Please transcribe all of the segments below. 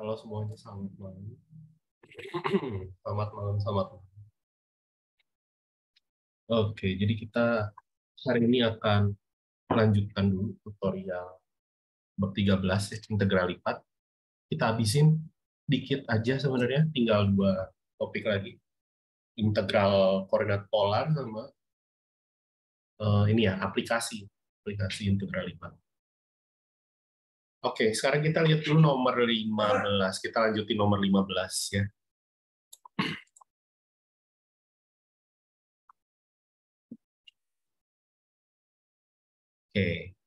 Halo semuanya, selamat malam. Selamat malam, selamat malam. Oke, jadi kita hari ini akan melanjutkan dulu tutorial bab 13 ya, integral lipat. Kita habisin dikit aja sebenarnya, tinggal dua topik lagi. Integral koordinat polar sama ini ya, aplikasi integral lipat. Oke, sekarang kita lihat dulu nomor 15. Kita lanjutin nomor 15 ya. Oke.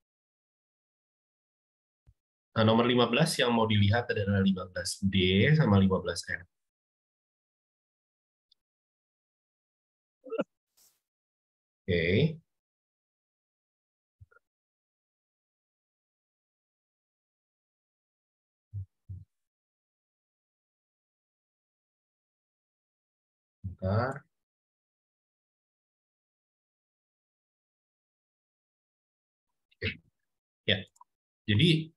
Nah, nomor 15 yang mau dilihat adalah 15D sama 15F. Oke. Bentar. Oke. Ya. Jadi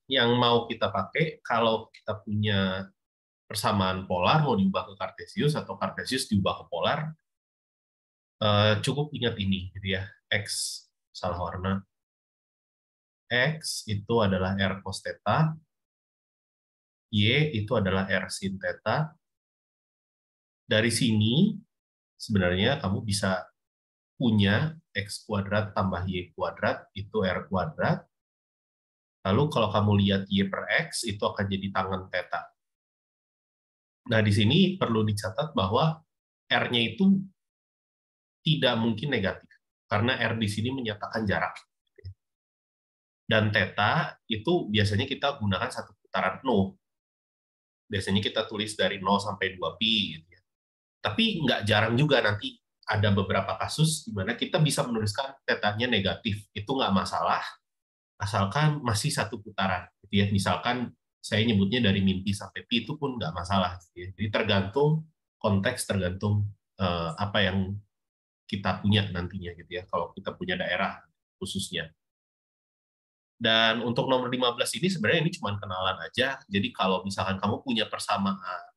yang mau kita pakai kalau kita punya persamaan polar mau diubah ke kartesius atau kartesius diubah ke polar, cukup ingat ini gitu ya. X salah warna. X itu adalah R cos theta, Y itu adalah R sin theta. Dari sini sebenarnya kamu bisa punya X kuadrat tambah Y kuadrat itu R kuadrat. Lalu kalau kamu lihat Y per X itu akan jadi tangen theta. Nah, di sini perlu dicatat bahwa R-nya itu tidak mungkin negatif, karena R di sini menyatakan jarak. Dan theta itu biasanya kita gunakan satu putaran no. Biasanya kita tulis dari 0 sampai 2pi. Gitu ya. Tapi nggak jarang juga nanti ada beberapa kasus di mana kita bisa menuliskan tetanya negatif. Itu nggak masalah, asalkan masih satu putaran. Gitu ya. Misalkan saya nyebutnya dari min pi sampai pi itu pun nggak masalah. Gitu ya. Jadi tergantung konteks, tergantung apa yang kita punya nantinya gitu ya, kalau kita punya daerah khususnya. Dan untuk nomor 15 ini sebenarnya ini cuma kenalan aja. Jadi kalau misalkan kamu punya persamaan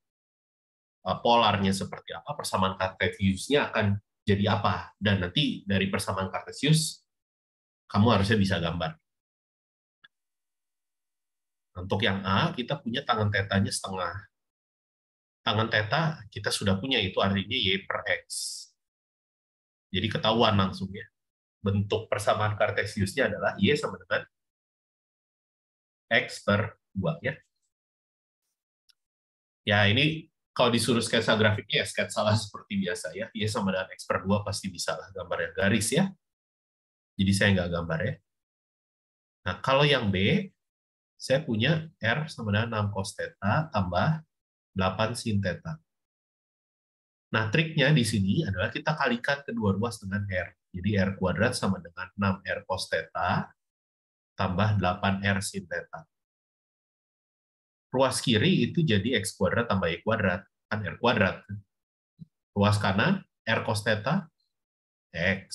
polarnya seperti apa, persamaan kartesiusnya akan jadi apa. Dan nanti dari persamaan kartesius kamu harusnya bisa gambar. Untuk yang A, kita punya tangen tetanya setengah. Tangen teta kita sudah punya, itu artinya Y per X. Jadi ketahuan langsung ya. Bentuk persamaan kartesiusnya adalah Y sama dengan X per 2 ya. Ya, ini kalau disuruh sketsa grafiknya ya sketsa lah seperti biasa ya. Y sama dengan X per 2 pasti bisa lah gambarnya garis ya. Jadi saya nggak gambar ya. Nah, kalau yang B, saya punya R sama dengan 6 cos theta tambah 8 sin theta. Nah, triknya di sini adalah kita kalikan kedua ruas dengan R. Jadi R kuadrat sama dengan 6R cos theta tambah 8R sin theta. Ruas kiri itu jadi X kuadrat tambah Y kuadrat. Kan R kuadrat. Ruas kanan, R cos theta, X.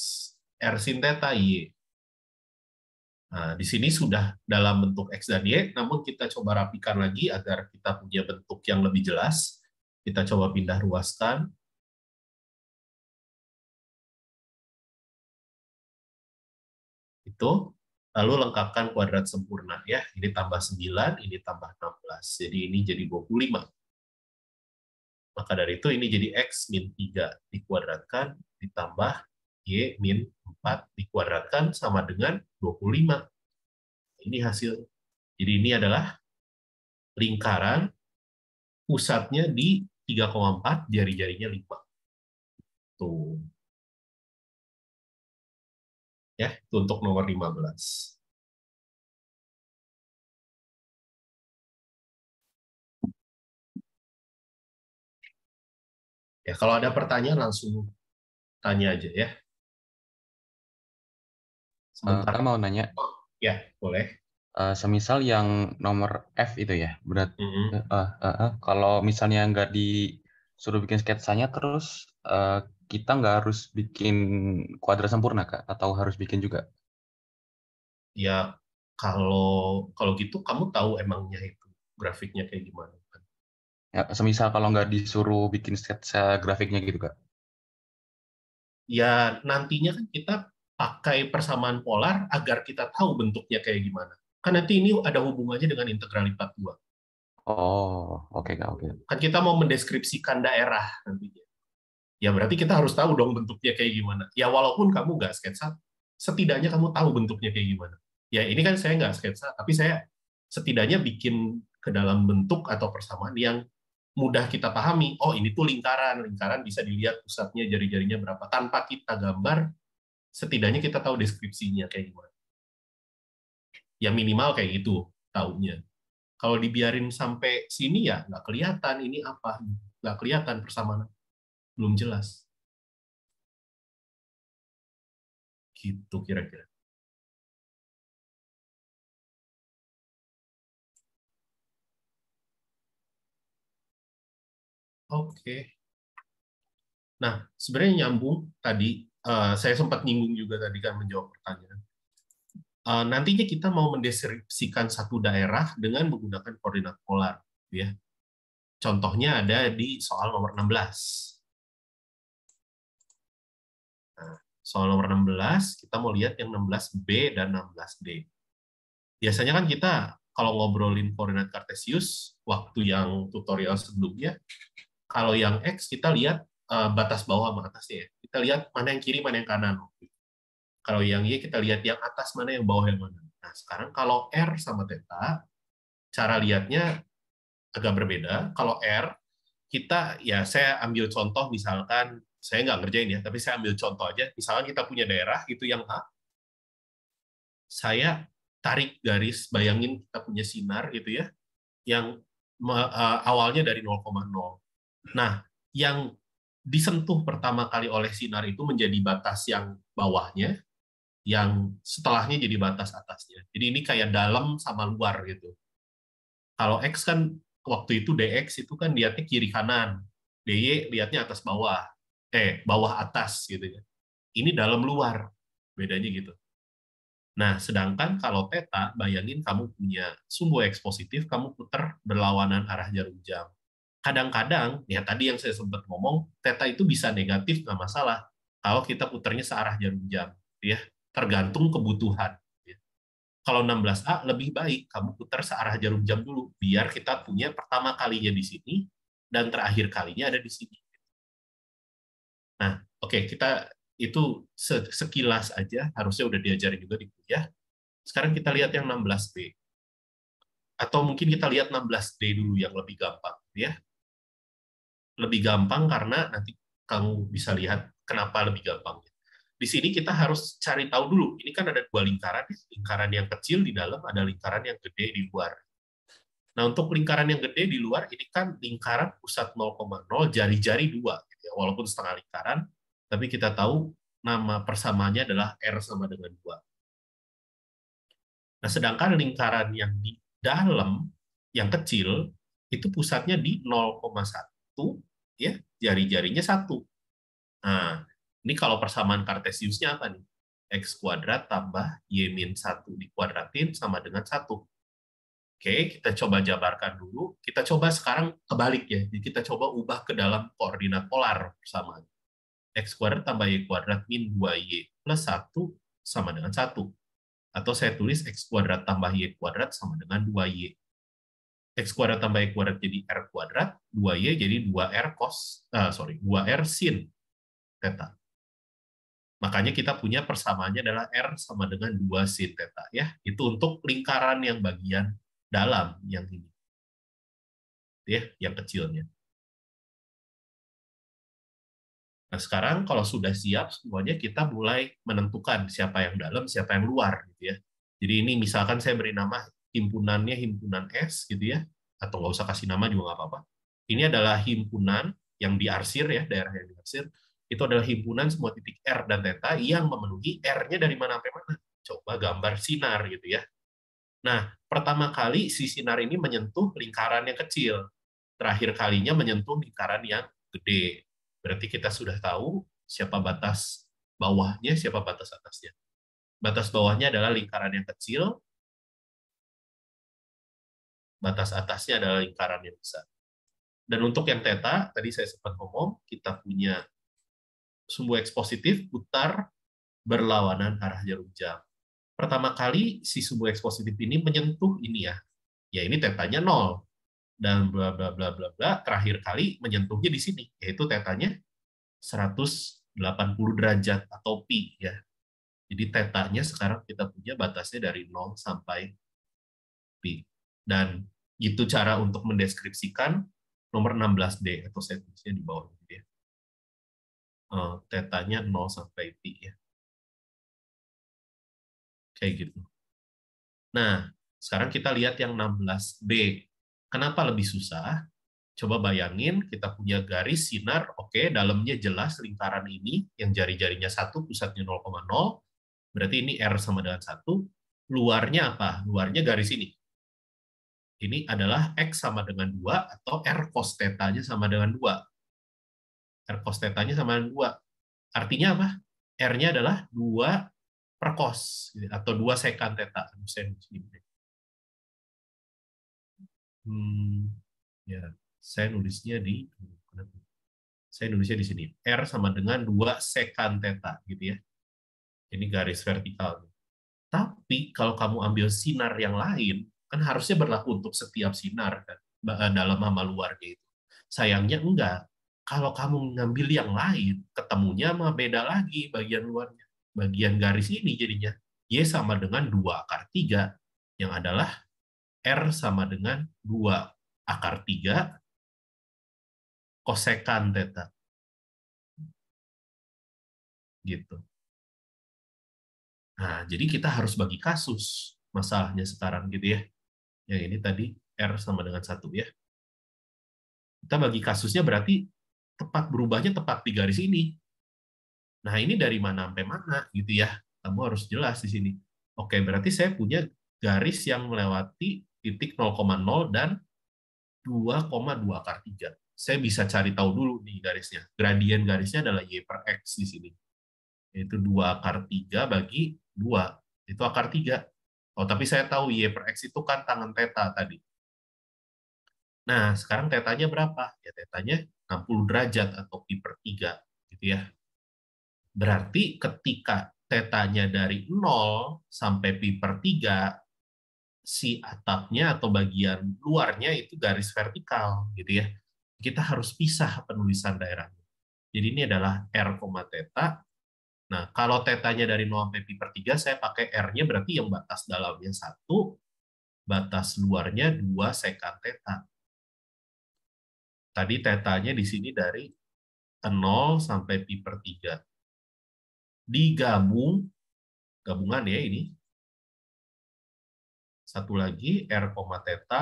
R sin theta, Y. Nah, di sini sudah dalam bentuk X dan Y, namun kita coba rapikan lagi agar kita punya bentuk yang lebih jelas. Kita coba pindah ruaskan. Itu. Lalu lengkapkan kuadrat sempurna. Ya, ini tambah 9, ini tambah 16. Jadi ini jadi 25. Maka dari itu ini jadi X min 3 dikuadratkan, ditambah Y min 4 dikuadratkan sama dengan 25. Ini hasil. Jadi ini adalah lingkaran pusatnya di 3,4, jari-jarinya 5. Tuh. Ya, itu untuk nomor 15. Ya, kalau ada pertanyaan langsung tanya aja ya. Sebentar. Kak mau nanya, Ya, boleh. semisal yang nomor F itu ya, Mm-hmm. kalau misalnya nggak disuruh bikin sketsanya, terus kita nggak harus bikin kuadrat sempurna, Kak? Atau harus bikin juga? Ya, kalau gitu kamu tahu emangnya itu grafiknya kayak gimana. Ya, semisal kalau nggak disuruh bikin sketsa grafiknya gitu, Kak. Ya nantinya kan kita pakai persamaan polar agar kita tahu bentuknya kayak gimana. Kan nanti ini ada hubungannya dengan integral lipat 2. Oh, oke, Kak, oke. Kan kita mau mendeskripsikan daerah nantinya. Ya berarti kita harus tahu dong bentuknya kayak gimana. Ya walaupun kamu nggak sketsa, setidaknya kamu tahu bentuknya kayak gimana. Ya ini kan saya nggak sketsa, tapi saya setidaknya bikin ke dalam bentuk atau persamaan yang mudah kita pahami. Oh ini tuh lingkaran, lingkaran bisa dilihat pusatnya jari-jarinya berapa. Tanpa kita gambar, setidaknya kita tahu deskripsinya kayak gimana. Ya minimal kayak gitu taunya. Kalau dibiarin sampai sini ya nggak kelihatan ini apa, nggak kelihatan persamaan, belum jelas. Gitu kira-kira. Oke. Nah, sebenarnya nyambung tadi, saya sempat nyinggung juga tadi kan menjawab pertanyaan. Nantinya kita mau mendeskripsikan satu daerah dengan menggunakan koordinat polar, ya. Contohnya ada di soal nomor 16. Nah, soal nomor 16, kita mau lihat yang 16B dan 16D. Biasanya kan kita kalau ngobrolin koordinat kartesius, waktu yang tutorial sebelumnya, kalau yang X kita lihat batas bawah sama atasnya ya. Kita lihat mana yang kiri, mana yang kanan. Kalau yang Y kita lihat yang atas mana, yang bawah yang mana. Nah, sekarang kalau R sama theta, cara lihatnya agak berbeda. Kalau R, kita, ya saya ambil contoh misalkan, saya nggak ngerjain ya, tapi saya ambil contoh aja. Misalkan kita punya daerah, itu yang A, saya tarik garis, bayangin kita punya sinar gitu ya, yang awalnya dari 0,0. Nah, yang disentuh pertama kali oleh sinar itu menjadi batas yang bawahnya, yang setelahnya jadi batas atasnya. Jadi ini kayak dalam sama luar gitu. Kalau X kan waktu itu DX itu kan lihatnya kiri kanan, DY lihatnya atas bawah, bawah atas gitu ya. Ini dalam luar, bedanya gitu. Nah, sedangkan kalau theta, bayangin kamu punya sumbu X positif, kamu putar berlawanan arah jarum jam. Kadang-kadang, ya tadi yang saya sempat ngomong, theta itu bisa negatif, nggak masalah. Kalau kita putarnya searah jarum jam, ya tergantung kebutuhan. Ya. Kalau 16A lebih baik kamu putar searah jarum jam dulu, biar kita punya pertama kalinya di sini dan terakhir kalinya ada di sini. Nah, oke, kita itu sekilas aja, harusnya udah diajarin juga di kuliah. Sekarang kita lihat yang 16B. Atau mungkin kita lihat 16D dulu yang lebih gampang. Ya. Lebih gampang karena nanti kamu bisa lihat kenapa lebih gampang. Di sini kita harus cari tahu dulu, ini kan ada dua lingkaran, lingkaran yang kecil di dalam, ada lingkaran yang gede di luar. Nah, untuk lingkaran yang gede di luar, ini kan lingkaran pusat 0,0, jari-jari 2, gitu ya. Walaupun setengah lingkaran, tapi kita tahu nama persamaannya adalah R sama dengan 2. Nah, sedangkan lingkaran yang di dalam, yang kecil, itu pusatnya di 0,1, ya, jari-jarinya 1. Nah, ini kalau persamaan kartesiusnya apa nih? X kuadrat tambah Y min 1 dikuadratin sama dengan 1. Oke, kita coba jabarkan dulu. Kita coba sekarang kebalik ya. Jadi kita coba ubah ke dalam koordinat polar persamaan. X kuadrat tambah Y kuadrat min 2Y plus 1 sama dengan 1. Atau saya tulis X kuadrat tambah Y kuadrat sama dengan 2Y. X kuadrat tambah Y kuadrat jadi R kuadrat, 2Y jadi 2R 2R sin theta. Makanya kita punya persamaannya adalah R sama dengan 2 sin theta. Ya. Itu untuk lingkaran yang bagian dalam, yang ini. Ya, yang kecilnya. Nah, sekarang kalau sudah siap semuanya, kita mulai menentukan siapa yang dalam, siapa yang luar. Gitu ya. Jadi ini misalkan saya beri nama himpunannya himpunan S, gitu ya, atau nggak usah kasih nama juga nggak apa-apa. Ini adalah himpunan yang diarsir, ya, daerah yang diarsir. Itu adalah himpunan semua titik R dan theta yang memenuhi R-nya dari mana sampai mana. Coba gambar sinar gitu ya. Nah, pertama kali si sinar ini menyentuh lingkaran yang kecil. Terakhir kalinya menyentuh lingkaran yang gede. Berarti kita sudah tahu siapa batas bawahnya, siapa batas atasnya. Batas bawahnya adalah lingkaran yang kecil, Batas atasnya adalah lingkaran yang besar. Dan untuk yang theta, tadi saya sempat ngomong, kita punya sumbu X positif putar berlawanan arah jarum jam. Pertama kali si sumbu X positif ini menyentuh ini ya ini tetanya 0. Dan bla bla bla bla bla, terakhir kali menyentuhnya di sini, yaitu tetanya 180 derajat atau pi ya. Jadi tetanya sekarang kita punya batasnya dari 0 sampai pi. Dan itu cara untuk mendeskripsikan nomor 16D atau saya tulisnya di bawah ini ya. Tetanya 0 sampai pi ya. Kayak gitu. Nah, sekarang kita lihat yang 16B. Kenapa lebih susah? Coba bayangin, kita punya garis sinar, oke, dalamnya jelas lingkaran ini, yang jari-jarinya 1, pusatnya 0,0, berarti ini R sama dengan 1. Luarnya apa? Luarnya garis ini. Ini adalah X sama dengan 2, atau R cos θ-nya sama dengan 2. R cos θ-nya sama dengan 2. Artinya apa? R-nya adalah 2 per cos, atau 2 sekan θ. Ya, saya nulisnya di sini. R sama dengan 2 sekan θ, gitu ya. Ini garis vertikal. Tapi kalau kamu ambil sinar yang lain, kan harusnya berlaku untuk setiap sinar kan, dalam sama luarnya itu. Sayangnya enggak. Kalau kamu ngambil yang lain, ketemunya mah beda lagi bagian luarnya. Bagian garis ini jadinya Y sama dengan 2 akar 3, yang adalah R sama dengan 2 akar 3 kosekan θ. Gitu. Nah, jadi kita harus bagi kasus masalahnya sekarang gitu ya. Yang ini tadi R sama dengan 1 ya. Kita bagi kasusnya berarti berubahnya tepat di garis ini. Nah, ini dari mana sampai mana gitu ya. Kamu harus jelas di sini. Oke, berarti saya punya garis yang melewati titik 0,0 dan 2,2 akar 3. Saya bisa cari tahu dulu nih garisnya. Gradien garisnya adalah Y per X di sini. Yaitu 2 akar 3 bagi 2. Itu akar 3. Oh, tapi saya tahu Y per X itu kan tangen θ tadi. Nah, sekarang θ-nya berapa? Ya, θ-nya 60 derajat atau pi per 3. Gitu ya. Berarti ketika θ-nya dari 0 sampai pi per 3, si atapnya atau bagian luarnya itu garis vertikal. Gitu ya. Kita harus pisah penulisan daerahnya. Jadi ini adalah R, θ. Nah, kalau θ-nya dari 0 sampai pi per 3, saya pakai R-nya berarti yang batas dalamnya 1, batas luarnya 2 sekan θ. Tadi θ-nya di sini dari 0 sampai pi per 3. Gabungan ya ini. Satu lagi, R, θ.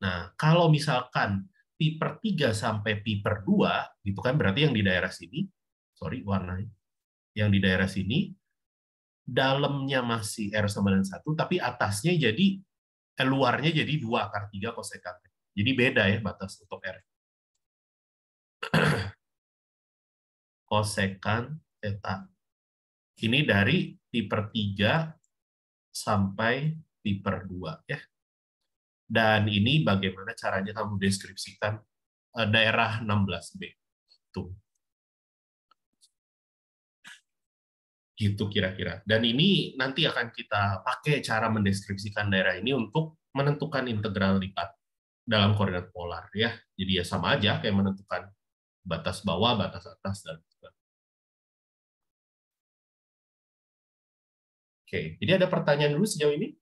Nah, kalau misalkan pi per 3 sampai pi per 2, gitu kan berarti yang di daerah sini, sorry warnanya, yang di daerah sini, dalamnya masih R sama dengan 1, tapi atasnya jadi, luarnya jadi 2 akar 3 kosekan. Jadi beda ya batas untuk R. Kosekan θ. Ini dari pi per 3 sampai pi per 2 ya. Dan ini bagaimana caranya kamu deskripsikan daerah 16B. Tuh. Gitu kira-kira. Dan ini nanti akan kita pakai cara mendeskripsikan daerah ini untuk menentukan integral lipat dalam koordinat polar ya. Jadi ya sama aja kayak menentukan batas bawah, batas atas dan Oke, jadi ada pertanyaan dulu sejauh ini?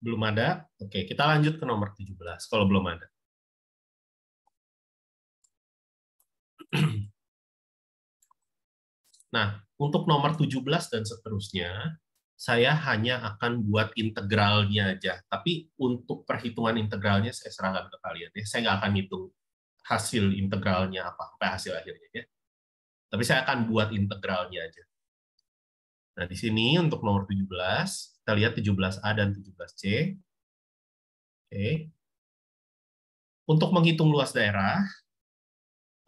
Belum ada? Oke, kita lanjut ke nomor 17 kalau belum ada. Nah, untuk nomor 17 dan seterusnya, saya hanya akan buat integralnya aja. Tapi untuk perhitungan integralnya saya serahkan ke kalian. Ya. Saya nggak akan hitung hasil integralnya apa hasil akhirnya. Ya. Tapi saya akan buat integralnya aja. Nah, di sini untuk nomor 17, Kita lihat 17A dan 17C. Oke. Untuk menghitung luas daerah,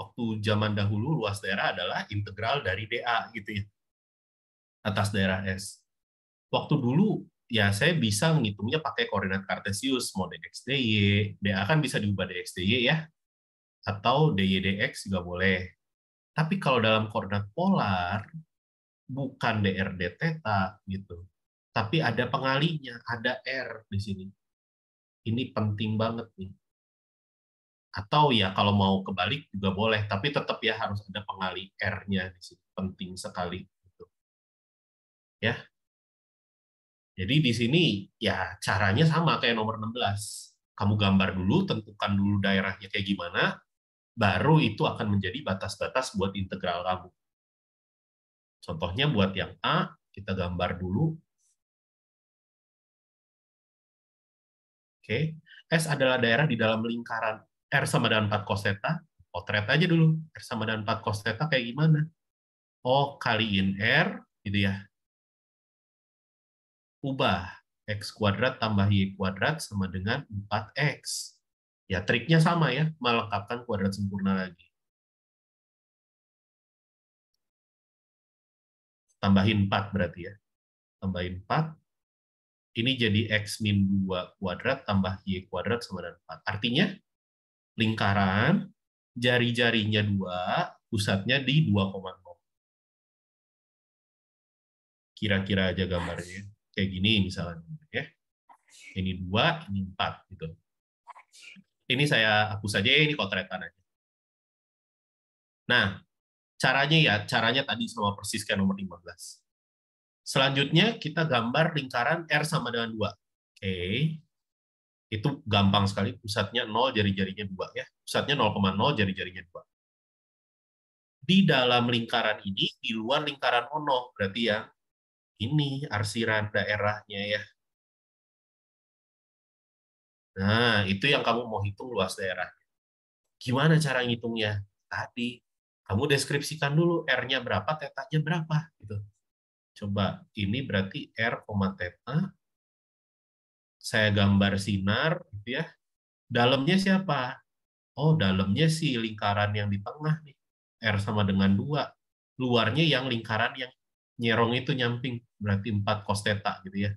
waktu zaman dahulu luas daerah adalah integral dari dA gitu ya, atas daerah S. Waktu dulu ya saya bisa menghitungnya pakai koordinat kartesius, mau dx dy, dA kan bisa diubah dx dy ya, atau dy dx juga boleh. Tapi kalau dalam koordinat polar, bukan dr d theta gitu, tapi ada pengalinya, ada r di sini. Ini penting banget nih. Atau ya kalau mau kebalik juga boleh, tapi tetap ya harus ada pengali r-nya di sini. Penting sekali gitu. Ya. Jadi di sini ya caranya sama kayak nomor 16. Kamu gambar dulu, tentukan dulu daerahnya kayak gimana, baru itu akan menjadi batas-batas buat integral kamu. Contohnya buat yang A, kita gambar dulu. Oke. S adalah daerah di dalam lingkaran R sama dengan 4 cos theta. Potret aja dulu. R sama dengan 4 cos theta kayak gimana? Oh, kaliin R, gitu ya. Ubah. X kuadrat tambah Y kuadrat sama dengan 4X. Ya, triknya sama ya, melengkapkan kuadrat sempurna lagi. Tambahin 4 berarti ya. Tambahin 4. Ini jadi X min 2 kuadrat tambah Y kuadrat sama dengan 4. Artinya, lingkaran, jari-jarinya 2, pusatnya di 2,0. Kira-kira aja gambarnya. Kayak gini misalnya. Ya. Ini 2, ini 4. Gitu. Ini saya hapus aja, ini kotretan aja. Nah, caranya tadi sama persis kayak nomor 15. Selanjutnya kita gambar lingkaran R sama dengan 2. Oke. Itu gampang sekali, pusatnya 0, jari-jarinya 2 ya. Pusatnya 0,0, jari-jarinya 2. Di dalam lingkaran ini, di luar lingkaran Ono, berarti ya ini arsiran daerahnya ya. Nah, itu yang kamu mau hitung luas daerah. Gimana cara ngitungnya? Tadi, kamu deskripsikan dulu R-nya berapa, tetanya berapa. Gitu. Coba, ini berarti R, theta. Saya gambar sinar, gitu ya. Dalamnya siapa? Oh, dalamnya si lingkaran yang di tengah nih. R sama dengan 2. Luarnya yang lingkaran yang nyerong itu nyamping. Berarti 4 cos theta gitu ya.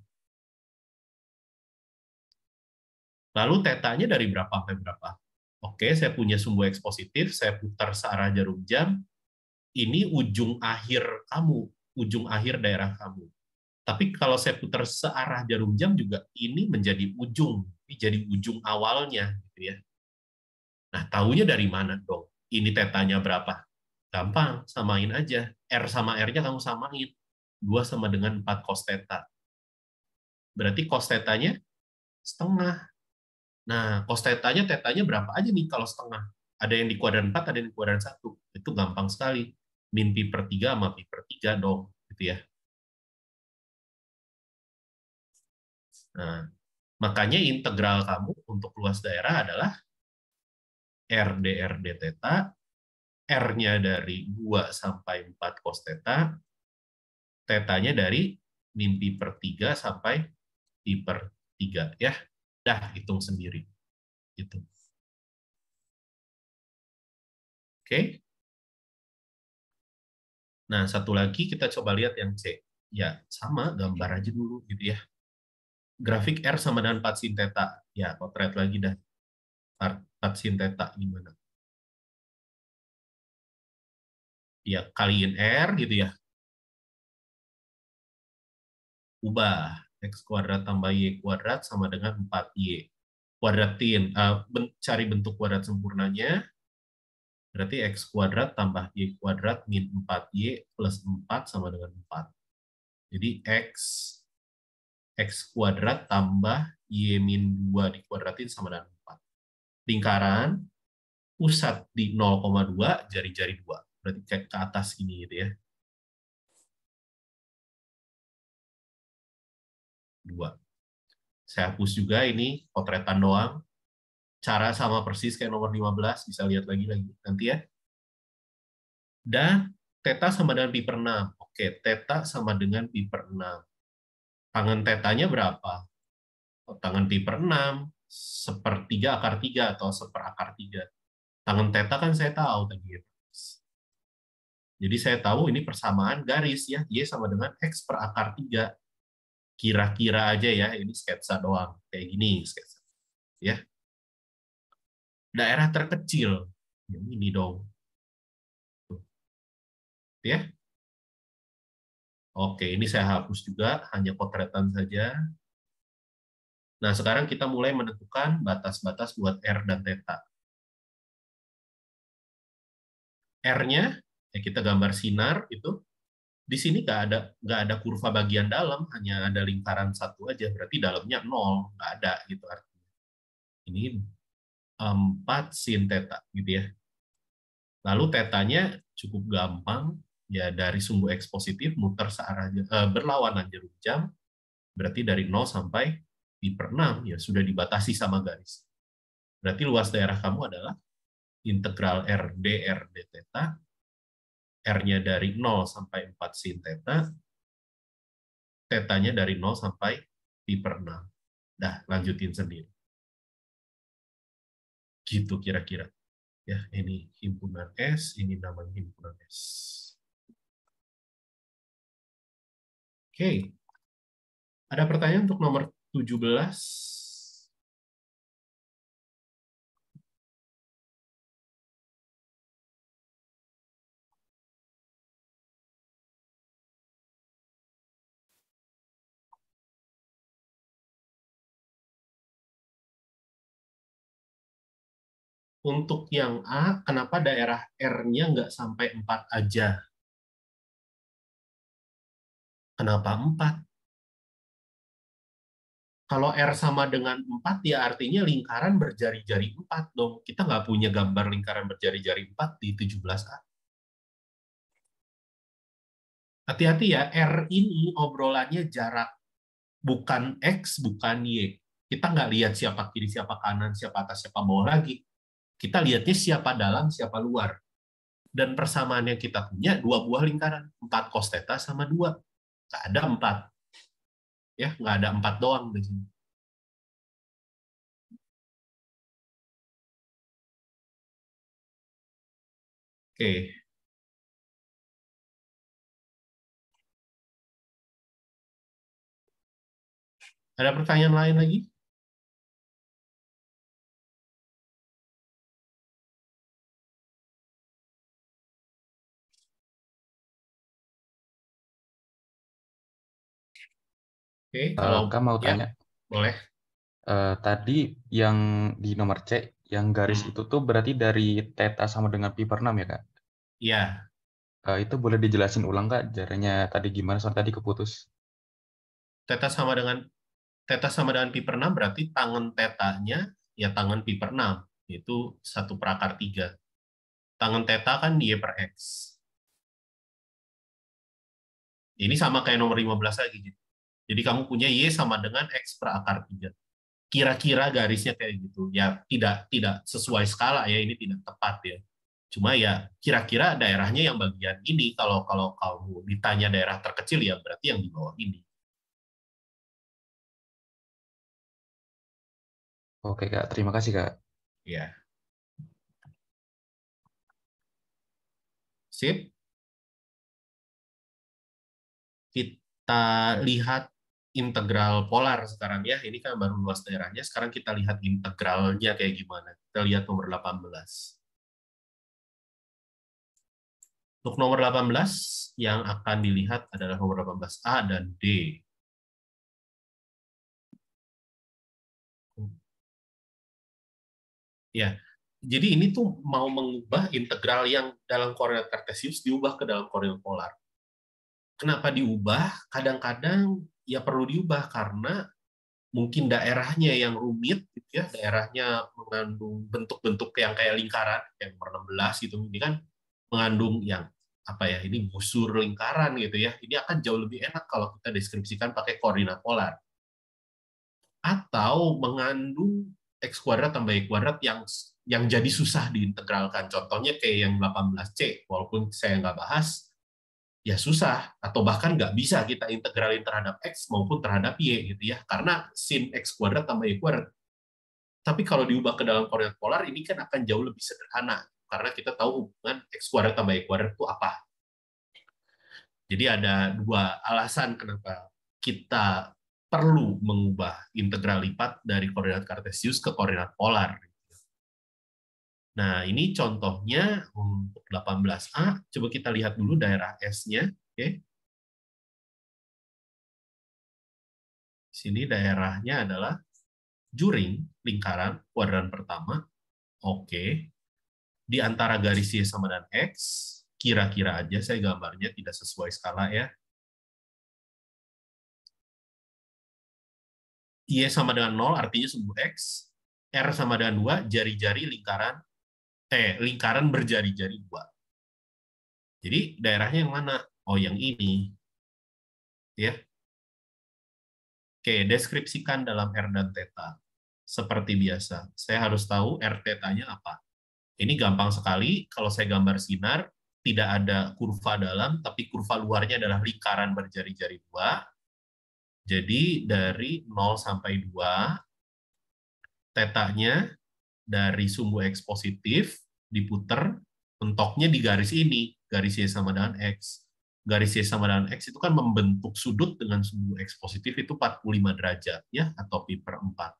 Lalu tetanya dari berapa sampai berapa? Oke, saya punya sumbu X positif, saya putar searah jarum jam. Ini ujung akhir kamu, ujung akhir daerah kamu. Tapi kalau saya putar searah jarum jam juga, ini menjadi ujung. Ini jadi ujung awalnya. Gitu ya. Nah, tahunya dari mana dong? Ini tetanya berapa? Gampang, samain aja. R sama R-nya kamu samain. 2 sama dengan 4 cos theta. Berarti cos theta-nya setengah. Nah, cos tetanya berapa aja nih kalau setengah? Ada yang di kuadran 4, ada yang di kuadran 1. Itu gampang sekali. Min pi per 3 sama pi per 3 dong. Gitu ya. Nah, makanya integral kamu untuk luas daerah adalah R dr d theta, R-nya dari 2 sampai 4 cos theta, tetanya dari min pi per 3 sampai pi per 3 ya. Dah hitung sendiri. Gitu. Oke. Nah, satu lagi kita coba lihat yang C. Ya, sama gambar aja dulu gitu ya. Grafik R sama dengan 4 sin theta. Ya, potret lagi dah. 4 sin theta gimana? Ya, kaliin R gitu ya. Ubah. X kuadrat tambah Y kuadrat sama dengan 4Y. Kuadratin. Cari bentuk kuadrat sempurnanya. Berarti X kuadrat tambah Y kuadrat min 4Y plus 4 sama dengan 4. Jadi X kuadrat tambah Y min 2 dikuadratin sama dengan 4. Lingkaran, pusat di 0,2, jari-jari 2. Berarti kayak ke atas gini gitu ya. 2. Saya hapus juga ini, potretan doang. Cara sama persis kayak nomor 15, bisa lihat lagi nanti ya. Dan theta sama dengan pi per 6. Oke, theta sama dengan pi per 6. Tangen tetanya berapa? Tangen pi per 6, sepertiga akar 3 atau seperakar 3. Tangen teta kan saya tahu tadi. Jadi saya tahu ini persamaan garis ya, Y sama dengan X per akar 3. Kira-kira aja ya, ini sketsa doang. Kayak gini sketsa. Ya. Daerah terkecil. Yang ini dong. Tuh. Ya. Oke, ini saya hapus juga, hanya potretan saja. Nah, sekarang kita mulai menentukan batas-batas buat R dan theta. R-nya, ya kita gambar sinar itu. Di sini nggak ada kurva bagian dalam, hanya ada lingkaran satu aja, berarti dalamnya 0, nggak ada gitu artinya. Ini 4 sin theta gitu ya. Lalu tetanya cukup gampang, ya dari sumbu X positif muter searah berlawanan jarum jam, berarti dari 0 sampai pi per 6 ya sudah dibatasi sama garis. Berarti luas daerah kamu adalah integral R d theta, R-nya dari 0 sampai 4 sin theta, tetanya dari 0 sampai pi per 6. Dah, lanjutin sendiri. Gitu kira-kira. Ya, ini himpunan S, ini namanya himpunan S. Oke. Ada pertanyaan untuk nomor 17? Untuk yang A, kenapa daerah R-nya nggak sampai 4 aja? Kenapa 4? Kalau R sama dengan 4, ya artinya lingkaran berjari-jari 4 dong. Kita nggak punya gambar lingkaran berjari-jari 4 di 17A. Hati-hati ya, R ini obrolannya jarak. Bukan X, bukan Y. Kita nggak lihat siapa kiri, siapa kanan, siapa atas, siapa bawah lagi. Kita lihatnya siapa dalam, siapa luar. Dan persamaan yang kita punya, 2 buah lingkaran. 4 cos theta sama 2. Nggak ada 4. Ya, nggak ada 4 doang di sini. Oke. Ada pertanyaan lain lagi? Oke, kalau Kak mau ya tanya, boleh. tadi yang di nomor C, yang garis Hmm, itu tuh berarti dari theta sama dengan pi per 6 ya, Kak? ya, Itu boleh dijelasin ulang, Kak, caranya tadi gimana, soalnya tadi keputus. theta sama dengan pi per 6 berarti tangen tetanya ya tangen pi per 6. Itu 1 per akar 3. Tangen theta kan Y per X. Ini sama kayak nomor 15 lagi. Jadi kamu punya Y sama dengan X per akar 3. Kira-kira garisnya kayak gitu. Ya tidak sesuai skala ya, ini tidak tepat ya. Cuma ya kira-kira daerahnya yang bagian ini, kalau kalau kamu ditanya daerah terkecil ya berarti yang di bawah ini. Oke, Kak. Terima kasih, Kak. Ya. Sip. Kita lihat integral polar sekarang ya. Ini kan baru luas daerahnya. Sekarang kita lihat integralnya kayak gimana. Kita lihat nomor 18. Untuk nomor 18 yang akan dilihat adalah nomor 18A dan D. Ya. Jadi ini tuh mau mengubah integral yang dalam koordinat kartesius diubah ke dalam koordinat polar. Kenapa diubah? Kadang-kadang ya perlu diubah karena mungkin daerahnya yang rumit gitu ya, daerahnya mengandung bentuk-bentuk yang kayak lingkaran, yang nomor 16 gitu. Ini kan mengandung yang apa ya? Ini busur lingkaran gitu ya. Ini akan jauh lebih enak kalau kita deskripsikan pakai koordinat polar. Atau mengandung X kuadrat tambah Y kuadrat yang jadi susah diintegralkan. Contohnya kayak yang 18C, walaupun saya nggak bahas, ya susah, atau bahkan nggak bisa kita integralin terhadap X maupun terhadap Y gitu ya, karena sin X kuadrat tambah Y kuadrat. Tapi kalau diubah ke dalam koordinat polar, ini kan akan jauh lebih sederhana, karena kita tahu hubungan X kuadrat tambah Y kuadrat itu apa. Jadi ada dua alasan kenapa kita perlu mengubah integral lipat dari koordinat kartesius ke koordinat polar. Nah, ini contohnya untuk 18A. Coba kita lihat dulu daerah S-nya. Oke. Sini daerahnya adalah juring lingkaran kuadran pertama. Oke. Di antara garis Y sama dengan X, kira-kira aja saya gambarnya tidak sesuai skala ya. Y sama dengan 0 artinya sumbu X. R sama dengan 2, jari-jari lingkaran berjari-jari 2. Jadi daerahnya yang mana? Oh, yang ini. Ya. Oke, deskripsikan dalam R dan theta. Seperti biasa, saya harus tahu R theta-nya apa. Ini gampang sekali, kalau saya gambar sinar, tidak ada kurva dalam, tapi kurva luarnya adalah lingkaran berjari-jari 2. Jadi dari 0 sampai 2, theta-nya dari sumbu X positif, diputer, mentoknya di garis ini, garis Y sama dengan X. Garis Y sama dengan X itu kan membentuk sudut dengan sumbu X positif itu 45 derajat, ya, atau pi per 4.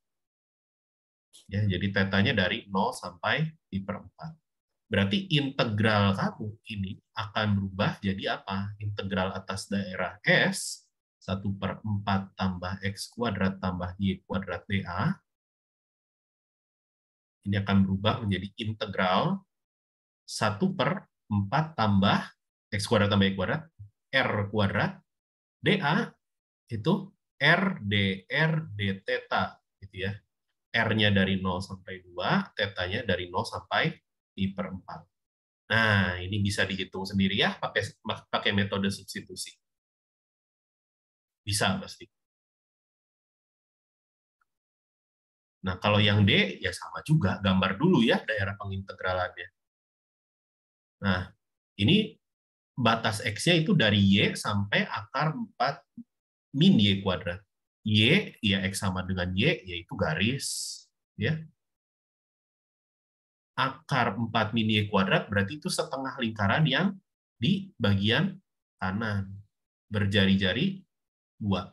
Ya, jadi tetanya dari 0 sampai pi per 4. Berarti integral kamu ini akan berubah jadi apa? Integral atas daerah S, 1/4 tambah X kuadrat tambah Y kuadrat dA, ini akan berubah menjadi integral 1/4 tambah X kuadrat tambah Y kuadrat, R kuadrat, dA itu R dR d theta, gitu ya. R-nya dari 0 sampai 2, theta-nya dari 0 sampai pi per 4. Nah, ini bisa dihitung sendiri ya, pakai metode substitusi. Bisa pasti. Nah, kalau yang D, ya sama juga. Gambar dulu ya daerah pengintegralannya. Nah, ini batas X-nya itu dari Y sampai akar 4 min Y kuadrat. Y, ya X sama dengan Y, yaitu garis. Ya. Akar 4 min Y kuadrat berarti itu setengah lingkaran yang di bagian kanan. Berjari-jari 2.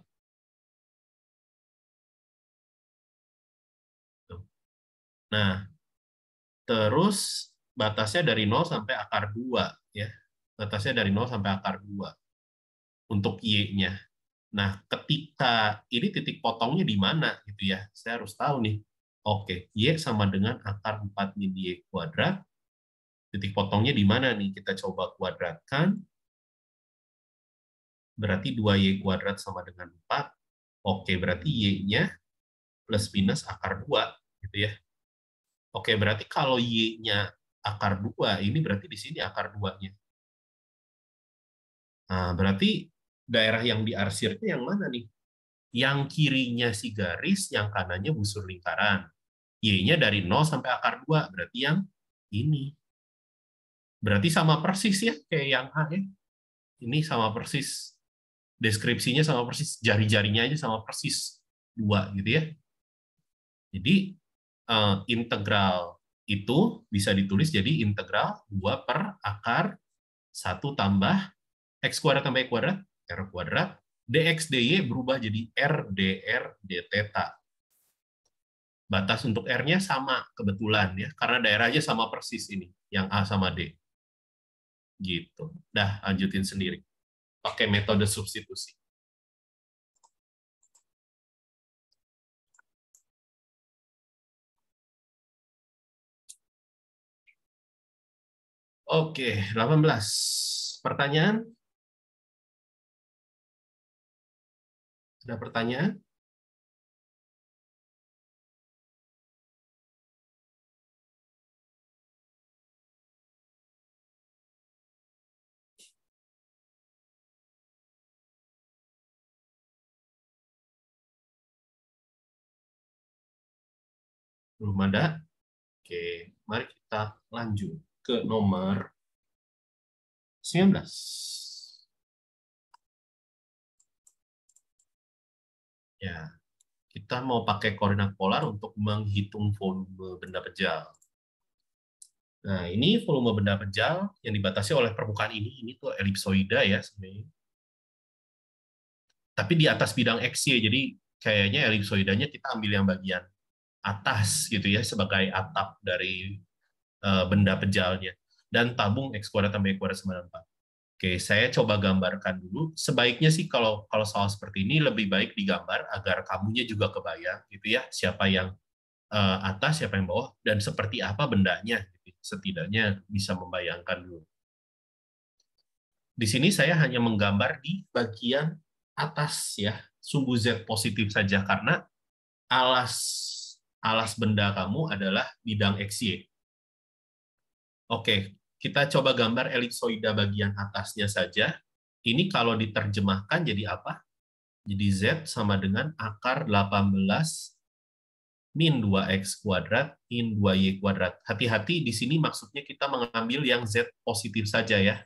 Nah, terus batasnya dari 0 sampai akar 2. Ya. Batasnya dari 0 sampai akar 2 untuk Y-nya. Nah, ketika ini titik potongnya di mana gitu ya, saya harus tahu nih. Oke, Y sama dengan akar 4 min Y kuadrat. Titik potongnya di mana nih? Kita coba kuadratkan. Berarti 2Y kuadrat sama dengan 4. Oke, berarti Y-nya plus minus akar 2. Gitu ya. Oke, berarti kalau Y-nya akar 2, ini berarti di sini akar 2-nya. Nah, berarti daerah yang diarsir itu yang mana nih? Yang kirinya si garis, yang kanannya busur lingkaran. Y-nya dari 0 sampai akar 2, berarti yang ini. Berarti sama persis ya, kayak yang A ya. Ini sama persis. Deskripsinya sama persis, jari-jarinya aja sama persis. 2 gitu ya. Jadi, integral itu bisa ditulis jadi integral 2 per akar 1 tambah X kuadrat tambah Y kuadrat, R kuadrat, dx dy berubah jadi R dr d theta. Batas untuk R-nya sama kebetulan ya, karena daerahnya sama persis ini, yang A sama D. Gitu. Dah, lanjutin sendiri. Pakai metode substitusi. Oke, 18. Pertanyaan? Ada pertanyaan? Belum ada? Oke, mari kita lanjut ke nomor 19. Ya, kita mau pakai koordinat polar untuk menghitung volume benda pejal. Nah, ini volume benda pejal yang dibatasi oleh permukaan ini. Ini tuh elipsoida ya sebenarnya. Tapi di atas bidang XY, jadi kayaknya elipsoidanya kita ambil yang bagian atas gitu ya, sebagai atap dari benda pejalnya. Dan tabung X kuadrat tambah Y kuadrat sama dengan 4. Oke, saya coba gambarkan dulu. Sebaiknya sih kalau kalau soal seperti ini lebih baik digambar agar kamunya juga kebayang gitu ya, siapa yang atas, siapa yang bawah, dan seperti apa bendanya. Gitu. Setidaknya bisa membayangkan dulu. Di sini saya hanya menggambar di bagian atas ya, sumbu Z positif saja karena alas alas benda kamu adalah bidang XY. Oke, kita coba gambar elipsoida bagian atasnya saja. Ini kalau diterjemahkan jadi apa? Jadi Z sama dengan akar 18 min 2x kuadrat in 2y kuadrat. Hati-hati di sini maksudnya kita mengambil yang Z positif saja ya,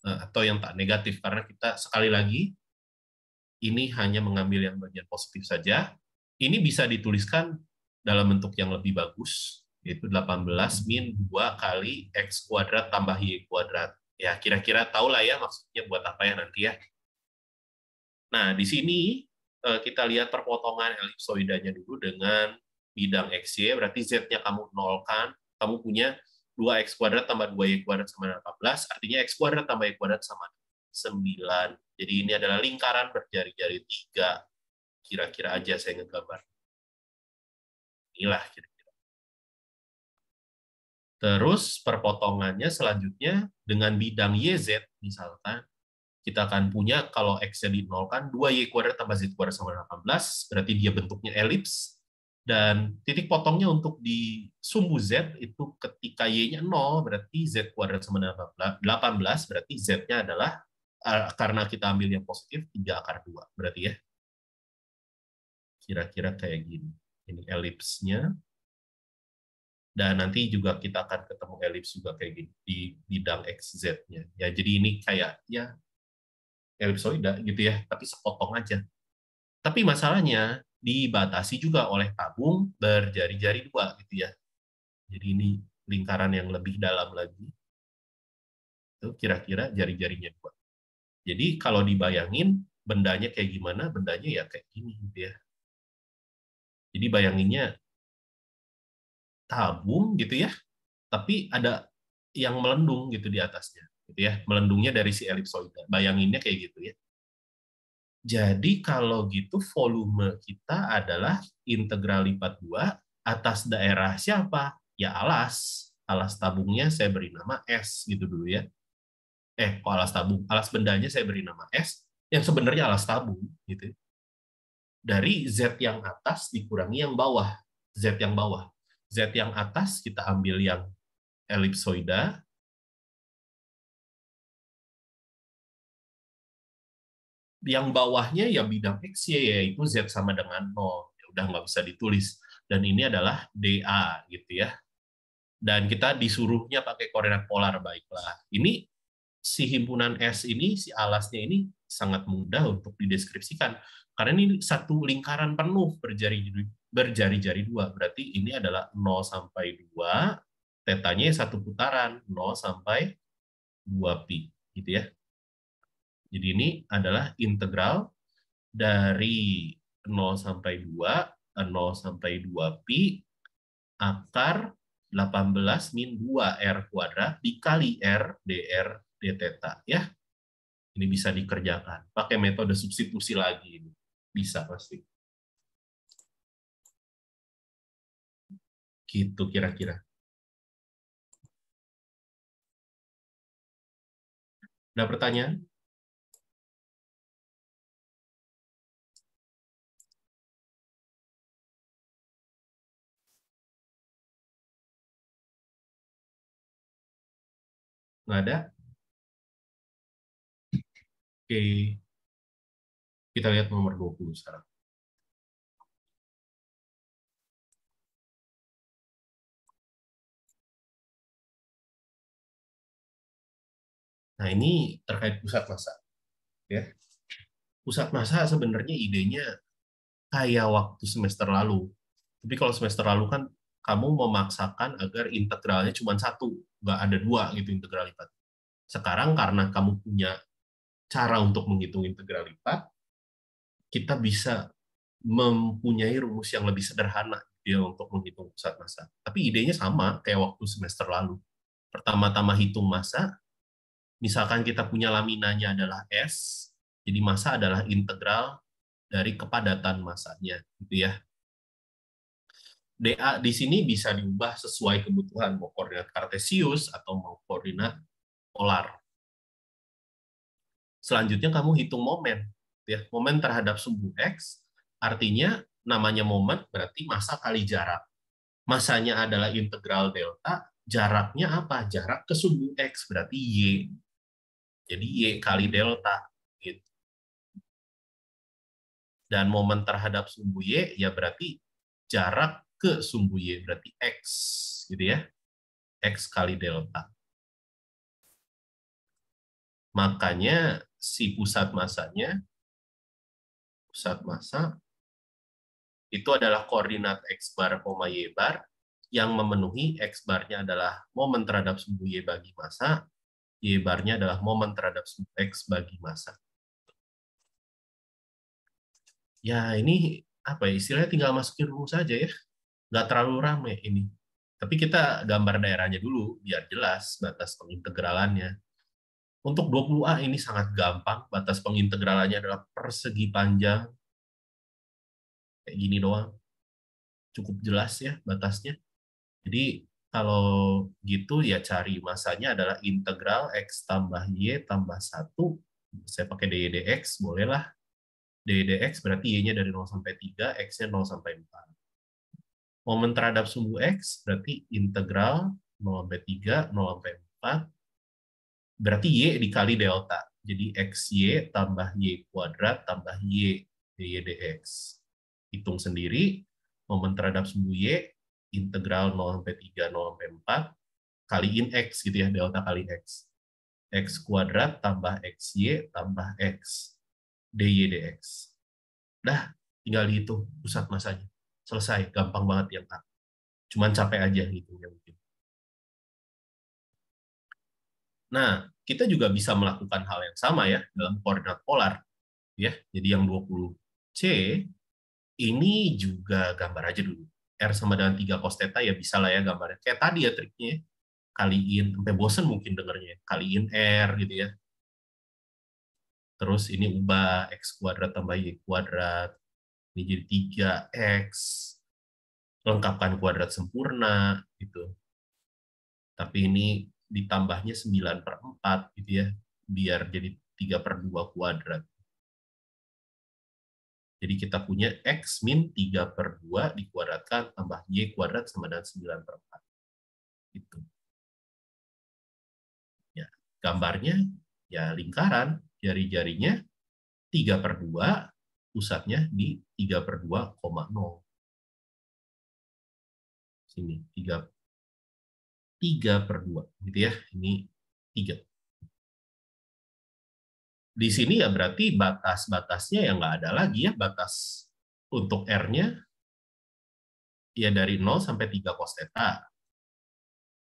atau yang tak negatif, karena kita sekali lagi ini hanya mengambil yang bagian positif saja. Ini bisa dituliskan dalam bentuk yang lebih bagus, yaitu 18 min 2 kali x kuadrat tambah y kuadrat. Ya, kira-kira tahu lah ya maksudnya buat apa ya nanti ya. Nah, di sini kita lihat perpotongan elipsoidanya dulu dengan bidang XY, berarti Z-nya kamu nolkan, kamu punya 2x kuadrat tambah 2y kuadrat sama dengan 14, artinya x kuadrat tambah y kuadrat sama 9. Jadi ini adalah lingkaran berjari-jari 3. Kira-kira aja saya ngegambar. Inilah kira-kira. Terus perpotongannya selanjutnya dengan bidang YZ, misalkan, kita akan punya kalau X-nya dinolkan, 2Y kuadrat tambah Z kuadrat sama 18, berarti dia bentuknya elips. Dan titik potongnya untuk di sumbu Z itu ketika Y-nya 0, berarti Z kuadrat sama 18, berarti Z-nya adalah, karena kita ambil yang positif, 3 akar 2. Berarti ya, kira-kira kayak gini. Ini elipsnya. Dan nanti juga kita akan ketemu elips juga kayak gini di bidang XZ-nya. Ya, jadi ini kayak ya elipsoida gitu ya, tapi sepotong aja. Tapi masalahnya dibatasi juga oleh tabung berjari-jari 2 gitu ya. Jadi ini lingkaran yang lebih dalam lagi. Itu kira-kira jari-jarinya 2. Jadi kalau dibayangin bendanya kayak gimana, bendanya ya kayak gini gitu ya. Jadi bayanginnya tabung gitu ya, tapi ada yang melendung gitu di atasnya gitu ya. Melendungnya dari si elipsoida. Bayanginnya kayak gitu ya. Jadi kalau gitu volume kita adalah integral lipat 2 atas daerah siapa? Ya alas. Alas tabungnya saya beri nama S gitu dulu ya. Kok alas tabung? Alas bendanya saya beri nama S, yang sebenarnya alas tabung gitu. Dari Z yang atas dikurangi yang bawah. Z yang bawah. Z yang atas kita ambil yang elipsoida, yang bawahnya ya bidang X ya, yaitu Z sama dengan 0. Ya udah nggak bisa ditulis. Dan ini adalah dA gitu ya. Dan kita disuruhnya pakai koordinat polar, baiklah. Ini si himpunan S ini, si alasnya ini sangat mudah untuk dideskripsikan. Karena ini satu lingkaran penuh berjari-jari 2. Berarti ini adalah 0 sampai 2, tetanya satu putaran, 0 sampai 2 pi. Gitu ya. Jadi ini adalah integral dari 0 sampai 2, 0 sampai 2 pi akar 18 min 2 R kuadrat dikali R dr d theta ya. Ini bisa dikerjakan pakai metode substitusi lagi, ini bisa pasti. Gitu kira-kira. Ada pertanyaan? Nggak ada? Oke. Kita lihat nomor 20 sekarang. Nah, ini terkait pusat massa. Ya. Pusat massa sebenarnya idenya kayak waktu semester lalu. Tapi kalau semester lalu kan kamu memaksakan agar integralnya cuma satu, nggak ada dua gitu integral lipat. Sekarang karena kamu punya cara untuk menghitung integral lipat, kita bisa mempunyai rumus yang lebih sederhana ya untuk menghitung pusat massa. Tapi idenya sama kayak waktu semester lalu. Pertama-tama hitung massa, misalkan kita punya laminanya adalah S, jadi massa adalah integral dari kepadatan massanya, gitu ya. dA di sini bisa diubah sesuai kebutuhan, mau koordinat kartesius atau mau koordinat polar. Selanjutnya kamu hitung momen, ya. Momen terhadap sumbu X, artinya namanya momen berarti massa kali jarak. Massanya adalah integral delta, jaraknya apa? Jarak ke sumbu X, berarti Y. Jadi Y kali delta. Gitu. Dan momen terhadap sumbu Y, ya berarti jarak ke sumbu Y, berarti X. Gitu ya. X kali delta. Makanya si pusat massanya, pusat massa, itu adalah koordinat X bar, Y bar, yang memenuhi X barnya adalah momen terhadap sumbu Y bagi massa, Y barnya adalah momen terhadap sumbu X bagi massa. Ya ini apa ya, istilahnya tinggal masukin rumus saja ya, nggak terlalu rame ini. Tapi kita gambar daerahnya dulu biar jelas batas pengintegralannya. Untuk 20A ini sangat gampang, batas pengintegralannya adalah persegi panjang kayak gini doang, cukup jelas ya batasnya. Jadi kalau gitu ya cari masanya adalah integral X tambah Y tambah 1. Saya pakai dy dx, bolehlah. Dy dx berarti Y-nya dari 0 sampai 3, X-nya 0 sampai 4. Momen terhadap sumbu X berarti integral 0 sampai 3, 0 sampai 4. Berarti Y dikali delta. Jadi XY tambah Y kuadrat tambah Y dy dx. Hitung sendiri, momen terhadap sumbu Y, integral 0 sampai 3, 0 sampai 4, kaliin X gitu ya, delta kali X. X kuadrat tambah XY tambah X. dy dx. Dah, tinggal dihitung pusat massanya. Selesai, gampang banget yang A. Cuman capek aja hitungnya mungkin. Nah, kita juga bisa melakukan hal yang sama ya dalam koordinat polar. Ya, jadi yang 20C ini juga gambar aja dulu. R sama dengan 3 cos theta ya bisa lah ya gambarnya. Kayak tadi ya triknya. Kaliin, sampai bosen mungkin dengernya. Kaliin R gitu ya. Terus ini ubah X kuadrat tambah Y kuadrat. Ini jadi 3X. Lengkapkan kuadrat sempurna gitu. Tapi ini ditambahnya 9/4 gitu ya. Biar jadi 3/2 kuadrat. Jadi kita punya X min 3/2 dikuadratkan tambah Y kuadrat sama dengan 9/4. Gitu. Ya, gambarnya ya lingkaran, jari-jarinya 3/2, pusatnya di 3/2,0. Sini 3/2 gitu ya. Ini 3. Di sini ya berarti batas-batasnya yang nggak ada lagi ya, batas untuk R-nya ya dari 0 sampai 3 cos theta.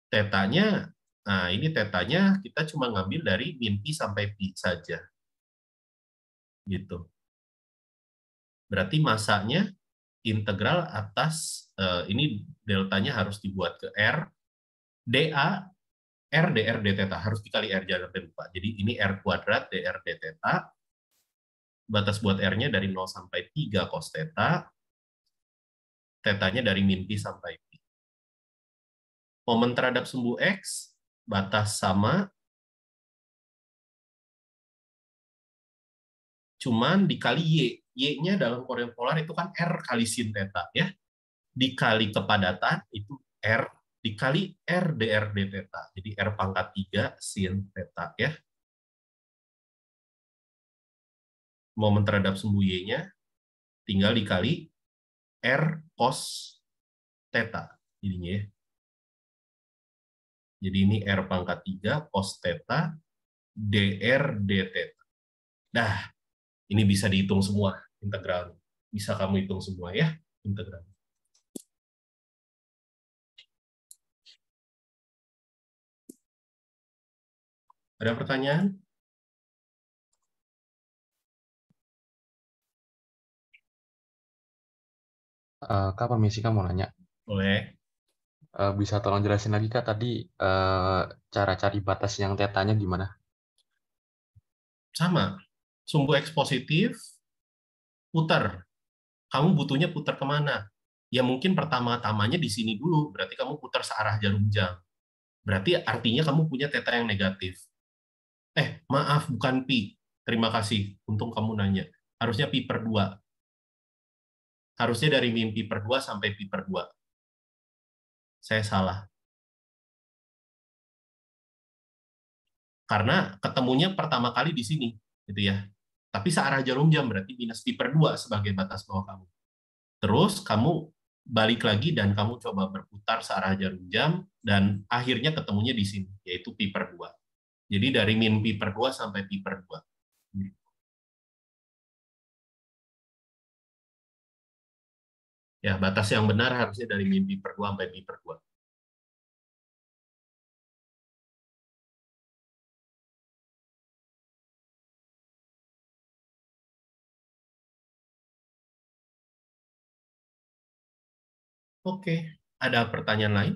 Tetanya, nah ini tetanya kita cuma ngambil dari min pi sampai pi saja. Gitu. Berarti masanya integral atas, ini deltanya harus dibuat ke R, dA, R dr d theta, harus dikali R, jangan sampai lupa. Jadi ini R kuadrat dr d theta, batas buat R-nya dari 0 sampai 3 cos theta, tetanya dari min pi sampai pi. Momen terhadap sumbu X, batas sama, cuman dikali Y. Y-nya dalam koordinat polar itu kan R kali sin theta, ya. Dikali kepadatan, itu R, dikali R dr d theta. Jadi R pangkat 3 sin theta, ya. Momen terhadap sumbu Y-nya, tinggal dikali R cos theta. Jadinya, ya. Jadi ini R pangkat 3 cos theta dr d theta. Nah, ini bisa dihitung semua integralnya. bisa kamu hitung semua ya, integral. Ada pertanyaan? Kak, permisi, Kak, mau nanya. Boleh. Bisa tolong jelasin lagi, Kak, tadi cara cari batas yang tetanya gimana? Sama. Sumbu X positif, putar. Kamu butuhnya putar kemana? Ya mungkin pertama-tamanya di sini dulu, berarti kamu putar searah jarum jam. Berarti artinya kamu punya teta yang negatif. Maaf, bukan pi. Terima kasih, untung kamu nanya. Harusnya pi per 2. Harusnya dari min pi per 2 sampai pi per 2. Saya salah. Karena ketemunya pertama kali di sini, gitu ya. Tapi searah jarum jam berarti minus pi per 2 sebagai batas bawah kamu. Terus kamu balik lagi dan kamu coba berputar searah jarum jam dan akhirnya ketemunya di sini, yaitu pi per 2. Jadi dari min pi per 2 sampai pi per 2. Ya, batas yang benar harusnya dari min pi per 2 sampai pi per 2. Oke, ada pertanyaan lain?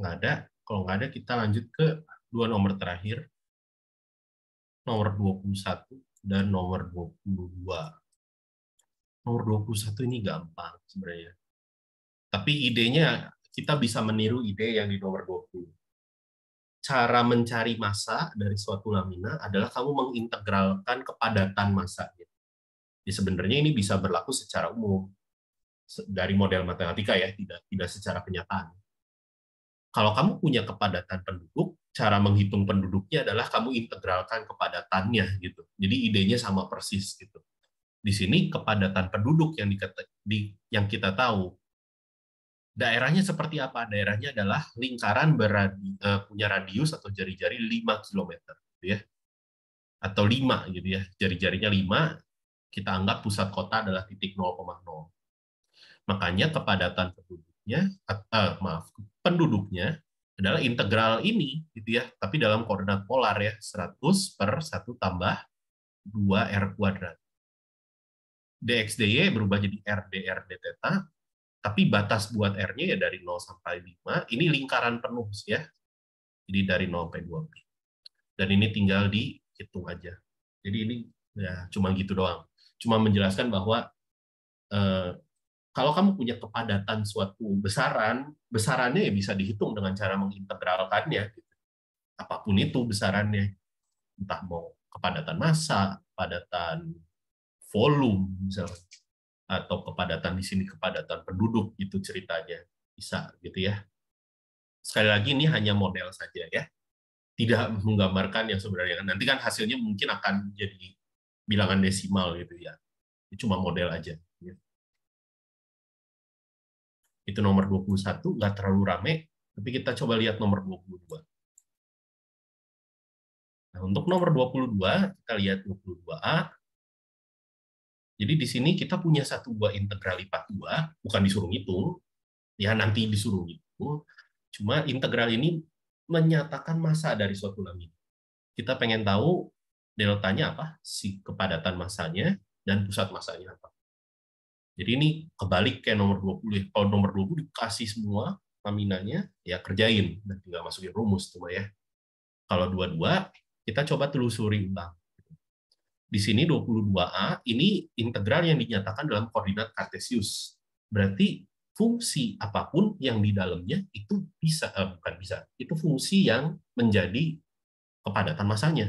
Nggak ada. Kalau nggak ada, kita lanjut ke dua nomor terakhir, nomor 21 dan nomor 22. Nomor 21 ini gampang sebenarnya. Tapi idenya kita bisa meniru ide yang di nomor 20. Cara mencari massa dari suatu lamina adalah kamu mengintegralkan kepadatan massanya. Jadi sebenarnya ini bisa berlaku secara umum dari model matematika ya, tidak secara kenyataan. Kalau kamu punya kepadatan penduduk, cara menghitung penduduknya adalah kamu integralkan kepadatannya gitu. Jadi idenya sama persis gitu. Di sini kepadatan penduduk yang kita tahu. Daerahnya seperti apa? Daerahnya adalah lingkaran punya radius atau jari-jari 5 kilometer, gitu ya. Atau 5 gitu ya. Jari-jarinya 5, kita anggap pusat kota adalah titik 0,0. Makanya kepadatan penduduknya adalah integral ini gitu ya, tapi dalam koordinat polar ya, 100 per 1 tambah 2 R kuadrat. dx dy berubah jadi R dr d theta, tapi batas buat R-nya ya dari 0 sampai 5. Ini lingkaran penuh ya. Jadi dari 0 sampai 2. Dan ini tinggal dihitung aja. Jadi ini ya cuma gitu doang. Cuma menjelaskan bahwa eh, kalau kamu punya kepadatan suatu besarannya ya bisa dihitung dengan cara mengintegralkannya. Gitu. Apapun itu besarannya. Entah mau kepadatan massa, kepadatan volume, misalnya, atau kepadatan di sini kepadatan penduduk, itu ceritanya. Bisa gitu ya. Sekali lagi ini hanya model saja ya. Tidak menggambarkan yang sebenarnya. Nanti kan hasilnya mungkin akan jadi bilangan desimal gitu ya. Itu cuma model aja. Itu nomor 21, nggak terlalu rame, tapi kita coba lihat nomor 22. Nah, untuk nomor 22, kita lihat 22A. Jadi di sini kita punya satu buah integral lipat 2, bukan disuruh ngitung, ya nanti disuruh ngitung. Cuma integral ini menyatakan massa dari suatu lamina. Kita pengen tahu deltanya apa, si kepadatan massanya, dan pusat massanya apa. Jadi ini kebalik kayak nomor 20. Kalau nomor 20 dikasih semua laminanya, ya kerjain. Dan tinggal masukin rumus cuma ya. Kalau 22, kita coba telusuri ulang. Di sini 22A, ini integral yang dinyatakan dalam koordinat kartesius. Berarti fungsi apapun yang di dalamnya itu bisa, bukan bisa, itu fungsi yang menjadi kepadatan massanya.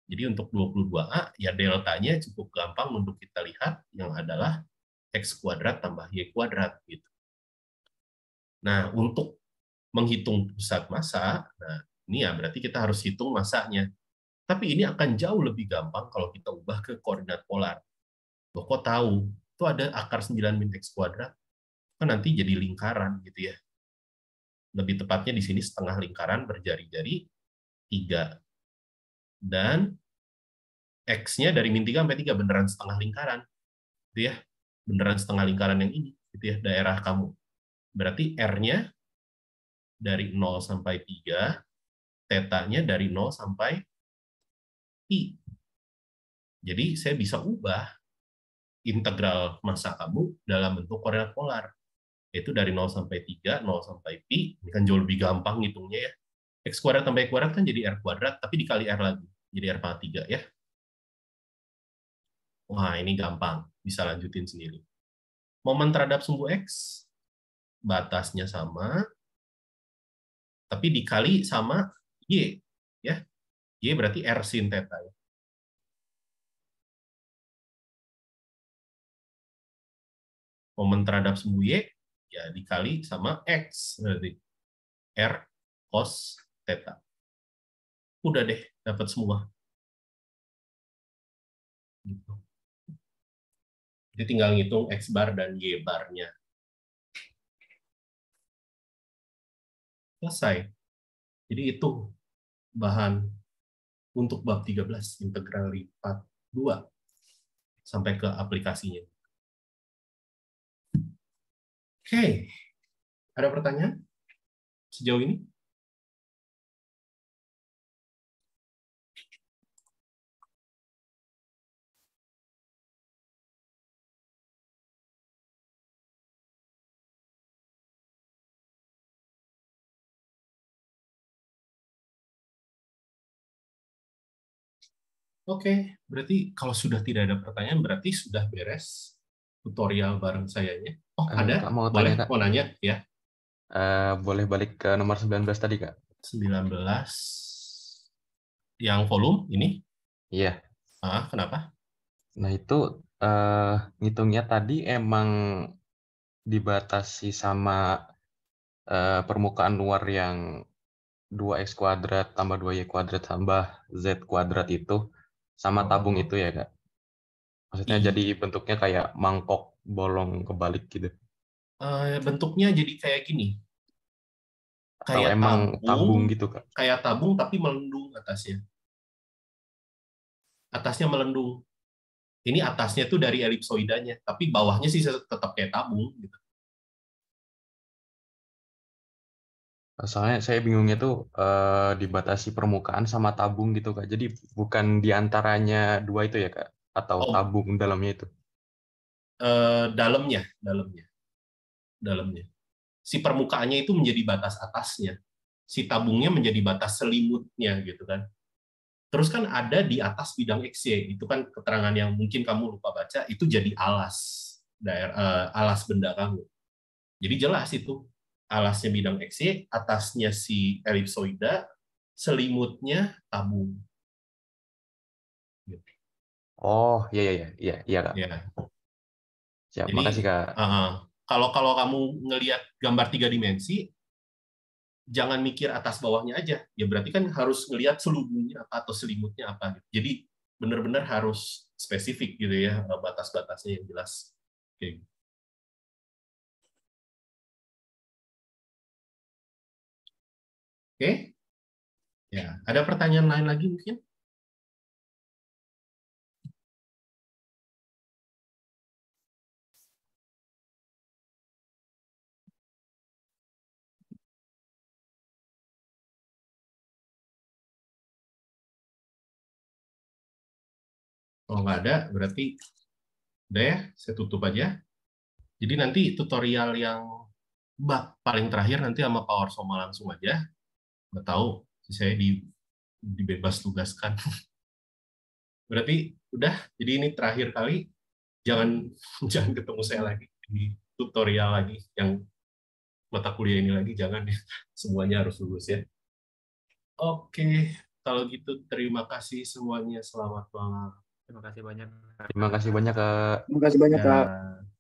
Jadi untuk 22A, ya deltanya cukup gampang untuk kita lihat, yang adalah X kuadrat tambah Y kuadrat. Gitu. Nah, untuk menghitung pusat massa, nah ini ya berarti kita harus hitung massanya. Tapi ini akan jauh lebih gampang kalau kita ubah ke koordinat polar. Loh, kok tahu? Itu ada akar 9 min X kuadrat. Kan nanti jadi lingkaran gitu ya. Lebih tepatnya di sini setengah lingkaran berjari-jari 3. Dan X-nya dari min 3 sampai 3 beneran setengah lingkaran. Gitu ya. Beneran setengah lingkaran yang ini. Gitu ya, daerah kamu. Berarti R-nya dari 0 sampai 3, tetanya dari 0 sampai pi. Jadi saya bisa ubah integral massa kamu dalam bentuk koordinat polar. Yaitu dari 0 sampai 3, 0 sampai pi. Ini kan jauh lebih gampang ngitungnya ya. X kuadrat tambah Y kuadrat kan jadi R kuadrat, tapi dikali R lagi. Jadi R pangkat 3 ya. Wah, ini gampang. Bisa lanjutin sendiri. Momen terhadap sumbu X, batasnya sama, tapi dikali sama Y. Ya. Y berarti R sin theta. Ya. Momen terhadap sumbu Y, ya dikali sama X. Berarti R cos theta. Udah deh, dapat semua. Gitu. Jadi tinggal ngitung X bar dan Y barnya. Selesai. Jadi itu bahan untuk bab 13, integral lipat 2, sampai ke aplikasinya. Oke, ada pertanyaan sejauh ini? Oke, berarti kalau sudah tidak ada pertanyaan, berarti sudah beres tutorial bareng sayanya. Oh, Kak ada? mau tanya Boleh? Kak, Mau nanya? Ya, boleh balik ke nomor 19 tadi Kak? 19. Yang volume ini? Iya. Kenapa? Nah itu ngitungnya tadi emang dibatasi sama permukaan luar yang 2x kuadrat tambah 2y kuadrat tambah z kuadrat itu sama tabung itu ya Kak? Maksudnya jadi I, bentuknya kayak mangkok bolong kebalik gitu. bentuknya jadi kayak gini, Atau kayak emang tabung tabung, gitu Kak? tapi melendung atasnya. Atasnya melendung. Ini atasnya tuh dari elipsoidanya, tapi bawahnya sih tetap kayak tabung gitu. Soalnya saya bingungnya tuh dibatasi permukaan sama tabung gitu Kak. Jadi bukan di antaranya dua itu ya Kak? Atau Oh, tabung dalamnya itu? dalamnya, dalamnya. Si permukaannya itu menjadi batas atasnya, si tabungnya menjadi batas selimutnya gitu kan. Terus kan ada di atas bidang XY, itu kan keterangan yang mungkin kamu lupa baca, itu jadi alas alas benda kamu. Jadi jelas itu alasnya bidang XY, atasnya si elipsoida, selimutnya tabung. Gitu. Oh iya iya iya iya iya Kak. Ya, Siap, jadi makasih Kak. kalau kalau kamu ngelihat gambar 3 dimensi, jangan mikir atas bawahnya aja. Ya berarti kan harus ngelihat selubungnya apa atau selimutnya apa. Jadi benar-benar harus spesifik gitu ya, batas-batasnya yang jelas. Oke. Oke. Ya, ada pertanyaan lain lagi mungkin? Kalau nggak ada, berarti udah ya, saya tutup aja. Jadi nanti tutorial yang bab paling terakhir nanti sama Power Soma langsung aja. Nggak tahu, saya dibebas tugaskan. Berarti udah, jadi ini terakhir kali. Jangan jangan ketemu saya lagi di tutorial lagi yang mata kuliah ini lagi, jangan ya. Semuanya harus lulus ya. Oke, Kalau gitu terima kasih semuanya. Selamat malam. Terima kasih banyak. Terima kasih banyak, Kak. Terima kasih banyak, Kak. Ya.